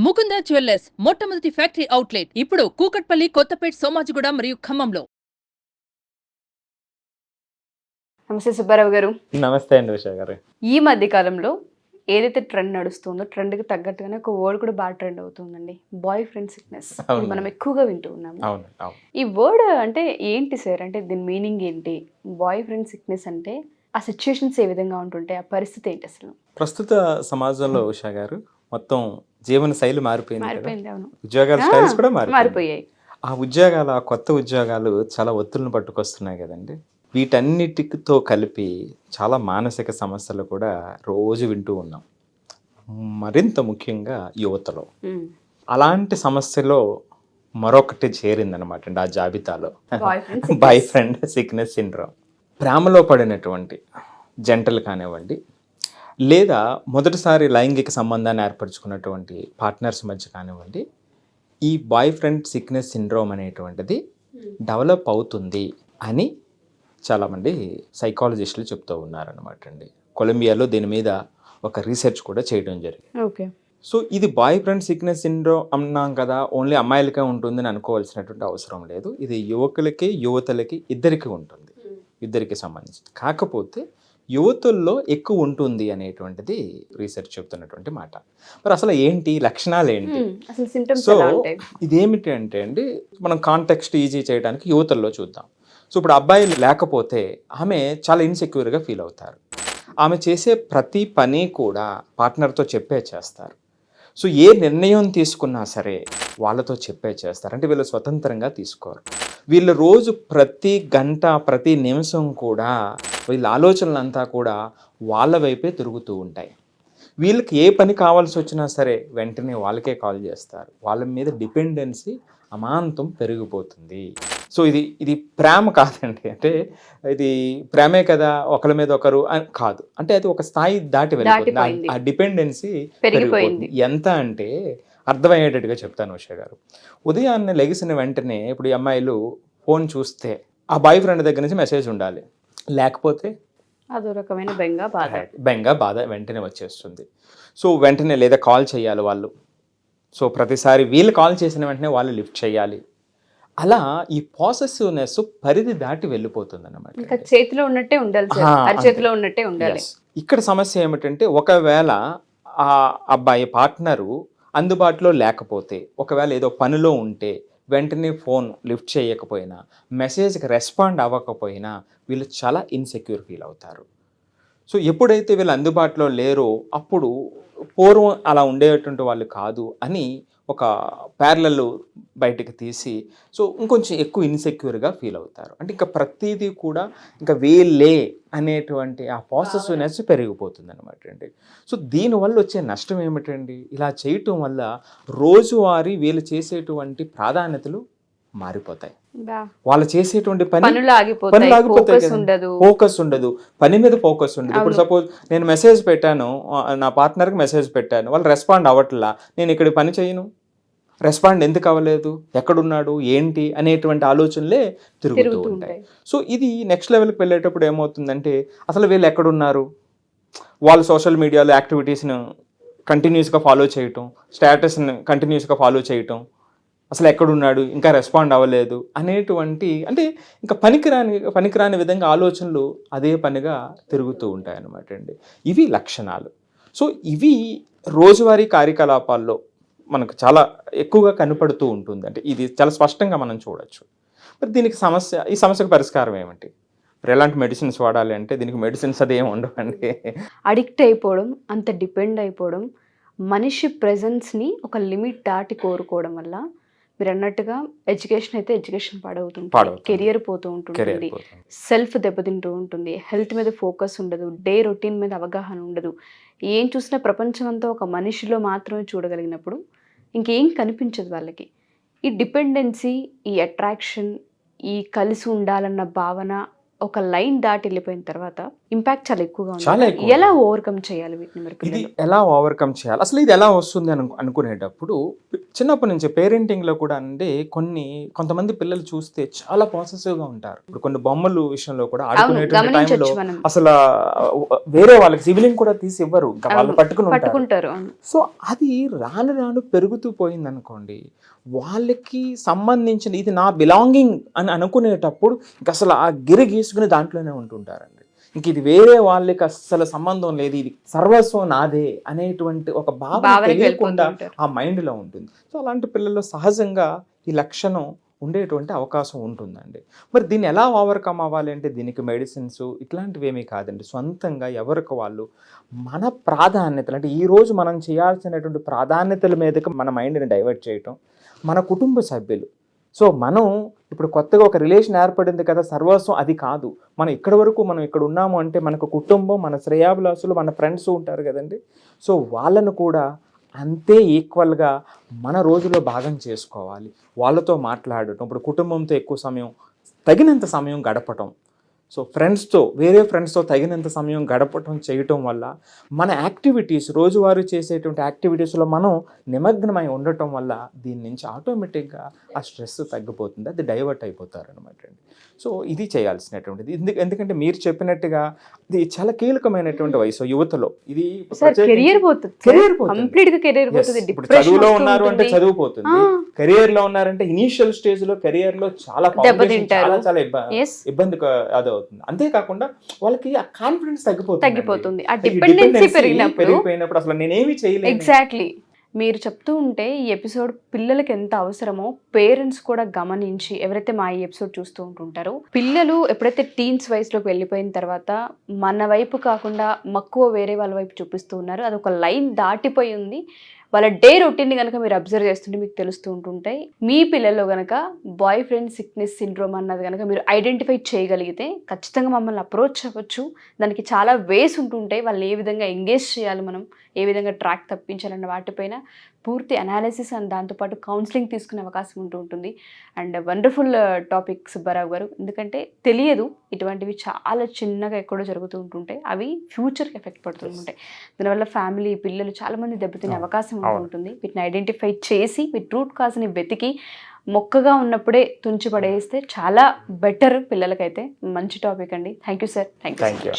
Mukunda jewellers మొట్టమొదటి factory outlet ఇప్పుడు కూకట్పల్లి, కొత్తపేట్, సోమాజిగూడ మరియు ఖమ్మంలో. నమస్తే సుబ్బారావు గారు. నమస్తే అండి ఉషా గారు. ఈ మధ్య కాలంలో ఏదైతే ట్రెండ్ నడుస్తుందో ట్రెండ్కి తగ్గట్టుగానే ఒక వర్డ్ కూడా బాగా ట్రెండ్ అవుతుందండి, బాయ్ ఫ్రెండ్ సిక్నెస్. మనం ఎక్కువగా వింటూ ఉన్నాము. ఈ వర్డ్ అంటే ఏంటి సార్? అంటే దీని మీనింగ్ ఏంటి? బాయ్ ఫ్రెండ్ సిక్నెస్ అంటే ఆ సిచ్యుయేషన్స్ ఏ విధంగా ఉంటుంటాయి, ఆ పరిస్థితి ఏంటి అసలు? ప్రస్తుత సమాజంలో ఉషా గారు మొత్తం జీవన శైలి మారిపోయింది. అవును, ఉద్యోగాల స్టైల్స్ కూడా మారిపోయాయి. ఆ ఉద్యోగాలు, ఆ కొత్త ఉద్యోగాలు చాలా ఒత్తిడిని పట్టుకొస్తున్నాయి కదండి. వీటన్నిటితో కలిపి చాలా మానసిక సమస్యలు కూడా రోజు వింటూ ఉన్నాం, మరింత ముఖ్యంగా యువతలో. అలాంటి సమస్యలో మరొకటి చేరిందనమాట అండి ఆ జాబితాలో, బాయ్ ఫ్రెండ్ సిక్నెస్ సిండ్రోమ్. ప్రేమలో పడినటువంటి జంటలు కానివ్వండి, లేదా మొదటిసారి లైంగిక సంబంధాన్ని ఏర్పరచుకున్నటువంటి పార్ట్నర్స్ మధ్య కానివ్వండి, ఈ బాయ్ ఫ్రెండ్ సిక్నెస్ సిండ్రోమ్ అనేటువంటిది డెవలప్ అవుతుంది అని చాలామంది సైకాలజిస్టులు చెప్తూ ఉన్నారనమాట అండి. కొలంబియాలో దీని మీద ఒక రీసెర్చ్ కూడా చేయడం జరిగింది. ఓకే. సో ఇది బాయ్ ఫ్రెండ్ సిక్నెస్ సిండ్రోమ్ అన్నాం కదా, ఓన్లీ అమ్మాయిలకే ఉంటుందని అనుకోవాల్సినటువంటి అవసరం లేదు. ఇది యువకులకి, యువతలకి ఇద్దరికి ఉంటుంది, ఇద్దరికి సంబంధించి. కాకపోతే యువతుల్లో ఎక్కువ ఉంటుంది అనేటువంటిది రీసెర్చ్ చెప్తున్నటువంటి మాట. మరి అసలు ఏంటి లక్షణాలు ఏంటి? సో ఇదేమిటి అంటే అండి, మనం కాంటెక్స్ట్ ఈజీ చేయడానికి యువతల్లో చూద్దాం. సో ఇప్పుడు అబ్బాయిలు లేకపోతే ఆమె చాలా ఇన్సెక్యూర్గా ఫీల్ అవుతారు. ఆమె చేసే ప్రతి పని కూడా పార్ట్నర్తో చెప్పే చేస్తారు. సో ఏ నిర్ణయం తీసుకున్నా సరే వాళ్ళతో చెప్పే చేస్తారు. అంటే వీళ్ళు స్వతంత్రంగా తీసుకోరు. వీళ్ళు రోజు ప్రతి గంట, ప్రతి నిమిషం కూడా వీళ్ళ ఆలోచనలంతా కూడా వాళ్ళ వైపే తిరుగుతూ ఉంటాయి. వీళ్ళకి ఏ పని కావాల్సి వచ్చినా సరే వెంటనే వాళ్ళకే కాల్ చేస్తారు. వాళ్ళ మీద డిపెండెన్సీ అమాంతం పెరిగిపోతుంది. సో ఇది ప్రేమ కాదండి, అంటే ఇది ప్రేమే కదా ఒకరి మీద ఒకరు అని కాదు. అంటే అది ఒక స్థాయి దాటి వెళ్ళిపోతుంది, ఆ డిపెండెన్సీ పెరిగిపోయింది. ఎంత అంటే అర్థమయ్యేటట్టుగా చెప్తాను ఉషా గారు. ఉదయాన్నే లెగిసిన వెంటనే ఇప్పుడు ఈ అమ్మాయిలు ఫోన్ చూస్తే ఆ బాయ్ ఫ్రెండ్ దగ్గర నుంచి మెసేజ్ ఉండాలి, లేకపోతే అదో రకమైన బెంగ బాధ వెంటనే వచ్చేస్తుంది. సో వెంటనే లేదా కాల్ చేయాలి వాళ్ళు. సో ప్రతిసారి వీళ్ళు కాల్ చేసిన వెంటనే వాళ్ళు లిఫ్ట్ చేయాలి. అలా ఈ పాసెసివ్నెస్ పరిధి దాటి వెళ్ళిపోతుంది అన్నమాట. చేతిలో ఉన్నట్టే ఉండాలి, చేతిలో ఉన్నట్టే ఉండాలి. ఇక్కడ సమస్య ఏమిటంటే, ఒకవేళ ఆ అబ్బాయి పార్ట్నరు అందుబాటులో లేకపోతే, ఒకవేళ ఏదో పనిలో ఉంటే వెంటనే ఫోన్ లిఫ్ట్ చేయకపోయినా, మెసేజ్కి రెస్పాండ్ అవ్వకపోయినా వీళ్ళు చాలా ఇన్సెక్యూర్ ఫీల్ అవుతారు. సో ఎప్పుడైతే వీళ్ళు అందుబాటులో లేరో అప్పుడు పూర్వం అలా ఉండేటువంటి వాళ్ళు కాదు అని ఒక ప్యారలల్ బయటకు తీసి, సో ఇంకొంచెం ఎక్కువ ఇన్సెక్యూర్గా ఫీల్ అవుతారు. అంటే ఇంకా ప్రతిదీ కూడా ఇంకా వీళ్ళే అనేటువంటి ఆ పాసెసివ్నెస్ పెరిగిపోతుంది అనమాట అండి. సో దీనివల్ల వచ్చే నష్టం ఏమిటండి? ఇలా చేయటం వల్ల రోజువారీ వీళ్ళు చేసేటువంటి ప్రాధాన్యతలు మారిపోతాయి. వాళ్ళు చేసేటువంటి పనులు ఆగిపోతాయి, ఫోకస్ ఉండదు, పని మీద ఫోకస్ ఉండదు. ఇప్పుడు సపోజ్ నేను మెసేజ్ పెట్టాను, నా పార్ట్నర్కి మెసేజ్ పెట్టాను, వాళ్ళు రెస్పాండ్ అవ్వట్లా, నేను ఇక్కడ పని చేయను, రెస్పాండ్ ఎందుకు అవ్వలేదు, ఎక్కడున్నాడు ఏంటి అనేటువంటి ఆలోచనలే తిరుగుతూ ఉంటాయి. సో ఇది నెక్స్ట్ లెవెల్కి వెళ్ళేటప్పుడు ఏమవుతుందంటే, అసలు వీళ్ళు ఎక్కడున్నారు, వాళ్ళు సోషల్ మీడియాలో యాక్టివిటీస్ను కంటిన్యూస్గా ఫాలో చేయటం, స్టేటస్ని కంటిన్యూస్గా ఫాలో చేయటం, అసలు ఎక్కడున్నాడు, ఇంకా రెస్పాండ్ అవ్వలేదు అనేటువంటి, అంటే ఇంకా పనికిరాని విధంగా ఆలోచనలు అదే పనిగా తిరుగుతూ ఉంటాయి అన్నమాట అండి. ఇవి లక్షణాలు. సో ఇవి రోజువారీ కార్యకలాపాల్లో మనకు చాలా ఎక్కువగా కనపడుతూ ఉంటుంది. అంటే ఇది చాలా స్పష్టంగా మనం చూడొచ్చు. మరి దీనికి ఈ సమస్యకు పరిష్కారం ఏమిటి? మరి ఎలాంటి మెడిసిన్స్ వాడాలి అంటే, దీనికి మెడిసిన్స్ అది ఏమి ఉండవండి. అడిక్ట్ అయిపోవడం, అంత డిపెండ్ అయిపోవడం, మనిషి ప్రెజెన్స్ని ఒక లిమిట్ దాటి కోరుకోవడం వల్ల మీరు అన్నట్టుగా ఎడ్యుకేషన్ పాడవుతుంది, కెరియర్ పోతూ ఉంటుంది, సెల్ఫ్ దెబ్బతింటూ ఉంటుంది, హెల్త్ మీద ఫోకస్ ఉండదు, డే రొటీన్ మీద అవగాహన ఉండదు. ఏం చూసినా ప్రపంచం అంతా ఒక మనిషిలో మాత్రమే చూడగలిగినప్పుడు ఇంకేం కనిపించదు వాళ్ళకి. ఈ డిపెండెన్సీ, ఈ అట్రాక్షన్, ఈ కలిసి ఉండాలన్న భావన ఒక లైన్ దాటి వెళ్ళిపోయిన తర్వాత ఇంపాక్ట్ చాలా ఎక్కువగా చాలా ఉంది. ఎక్కువ. ఎలా ఓవర్కమ్ చేయాలి వీటిని మరి ఇది పిల్లలు? ఎలా ఓవర్కమ్ చేయాలి, అసలు ఇది ఎలా వస్తుంది అనుకునేటప్పుడు చిన్నప్పటి నుంచి పేరెంటింగ్ లో కూడా అండి కొంతమంది పిల్లలు చూస్తే చాలా పాసెసివ్ గా ఉంటారు. ఇప్పుడు కొన్ని బొమ్మలు విషయంలో కూడా అవును, ఆడుకునేటువంటి టైంలో గమనించవచ్చు మనం. అసలు వేరే వాళ్ళకి సిబిలింగ్ కూడా తీసి ఇవ్వరు, ఇంకా వాళ్ళు అవును, పట్టుకుని ఉంటారు. పట్టుకుంటారు. అవును. సో అది రాను పెరుగుతూ పోయింది అనుకోండి, వాళ్ళకి సంబంధించిన ఇది నా బిలాంగింగ్ అని అనుకునేటప్పుడు ఇంక అసలు ఆ గిరి గీసుకుని దాంట్లోనే ఉంటుంటారండి. ఇంక ఇది వేరే వాళ్ళకి అస్సలు సంబంధం లేదు, ఇది సర్వస్వం నాదే అనేటువంటి ఒక భావన భావనకి తెలియకుండా వెళ్ళిపోతూ ఉంటారు. ఆ మైండ్లో ఉంటుంది. సో అలాంటి పిల్లల్లో సహజంగా ఈ లక్షణం ఉండేటువంటి అవకాశం ఉంటుందండి. మరి దీన్ని ఎలా ఓవర్కమ్ అవ్వాలి అంటే దీనికి మెడిసిన్స్ ఇట్లాంటివి ఏమీ కాదండి. సొంతంగా ఎవరికి వాళ్ళు మన ప్రాధాన్యతలు, అంటే ఈరోజు మనం చేయాల్సినటువంటి ప్రాధాన్యతల మీదకి మన మైండ్ని డైవర్ట్ చేయటం, మన కుటుంబ సభ్యులు. సో మనం ఇప్పుడు కొత్తగా ఒక రిలేషన్ ఏర్పడింది కదా, సర్వస్వం అది కాదు. మనం ఇక్కడ ఉన్నాము అంటే మనకు కుటుంబం, మన శ్రేయాభిలాసులు, మన ఫ్రెండ్స్ ఉంటారు కదండి. సో వాళ్ళను కూడా అంతే ఈక్వల్గా మన రోజులో భాగం చేసుకోవాలి. వాళ్ళతో మాట్లాడటం, ఇప్పుడు కుటుంబంతో ఎక్కువ సమయం, తగినంత సమయం గడపటం, సో వేరే ఫ్రెండ్స్తో తగినంత సమయం గడపటం చేయటం వల్ల మన యాక్టివిటీస్, రోజువారీ చేసేటువంటి యాక్టివిటీస్లో మనం నిమగ్నమై ఉండటం వల్ల దీని నుంచి ఆటోమేటిక్గా ఆ స్ట్రెస్ తగ్గిపోతుంది, అది డైవర్ట్ అయిపోతారు అనమాట అండి. సో ఇది చేయాల్సినటువంటిది. ఎందుకంటే మీరు చెప్పినట్టుగా ఇది చాలా కీలకమైనటువంటి వయసు యువతలో. ఇది కెరియర్ పోతుంది, కంప్లీట్ గా కెరియర్ పోతుంది. ఇప్పుడు చదువులో ఉన్నారు అంటే చదువు పోతుంది, కెరియర్ లో ఉన్నారంటే ఇనీషియల్ స్టేజ్ లో కెరియర్ లో చాలా చాలా ఇబ్బంది అదవుతుంది. అంతేకాకుండా వాళ్ళకి ఆ కాన్ఫిడెన్స్ తగ్గిపోతుంది, ఆ డిపెండెన్సీ పెరిగిపోయినప్పుడు అసలు నేనేమి చేయలేదు. ఎగ్జాక్ట్లీ. మీరు చెప్తూ ఉంటే ఈ ఎపిసోడ్ పిల్లలకి ఎంత అవసరమో పేరెంట్స్ కూడా గమనించి, ఎవరైతే మా ఈ ఎపిసోడ్ చూస్తూ ఉంటుంటారో, పిల్లలు ఎప్పుడైతే టీన్స్ వయసులోకి వెళ్ళిపోయిన తర్వాత మన వైపు కాకుండా మక్కువ వేరే వాళ్ళ వైపు చూపిస్తూ ఉన్నారు, అది ఒక లైన్ దాటిపోయి ఉంది. వాళ్ళ డే రొటీన్ని కనుక మీరు అబ్జర్వ్ చేస్తుంటే మీకు తెలుస్తూ ఉంటుంటాయి. మీ పిల్లల్లో కనుక బాయ్ ఫ్రెండ్ సిక్నెస్ సిండ్రోమ్ అన్నది కనుక మీరు ఐడెంటిఫై చేయగలిగితే ఖచ్చితంగా మమ్మల్ని అప్రోచ్ అవ్వచ్చు. దానికి చాలా వేస్ ఉంటుంటాయి. వాళ్ళని ఏ విధంగా ఎంగేజ్ చేయాలి, మనం ఏ విధంగా ట్రాక్ తప్పించాలన్న వాటిపైన పూర్తి అనాలిసిస్ అండ్ దాంతోపాటు కౌన్సిలింగ్ తీసుకునే అవకాశం ఉంటుంది. అండ్ వండర్ఫుల్ టాపిక్ సుబ్బారావు గారు. ఎందుకంటే తెలియదు, ఇటువంటివి చాలా చిన్నగా ఎక్కడో జరుగుతూ ఉంటుంటాయి, అవి ఫ్యూచర్కి ఎఫెక్ట్ పడుతూ ఉంటాయి. దానివల్ల ఫ్యామిలీ, పిల్లలు చాలామంది దెబ్బతినే అవకాశం ఉంటుంది. వీటిని ఐడెంటిఫై చేసి వీటి రూట్ కాజ్ని వెతికి మొక్కగా ఉన్నప్పుడే తుంచి పడేస్తే చాలా బెటర్ పిల్లలకైతే. మంచి టాపిక్ అండి. Thank you sir. Thank you.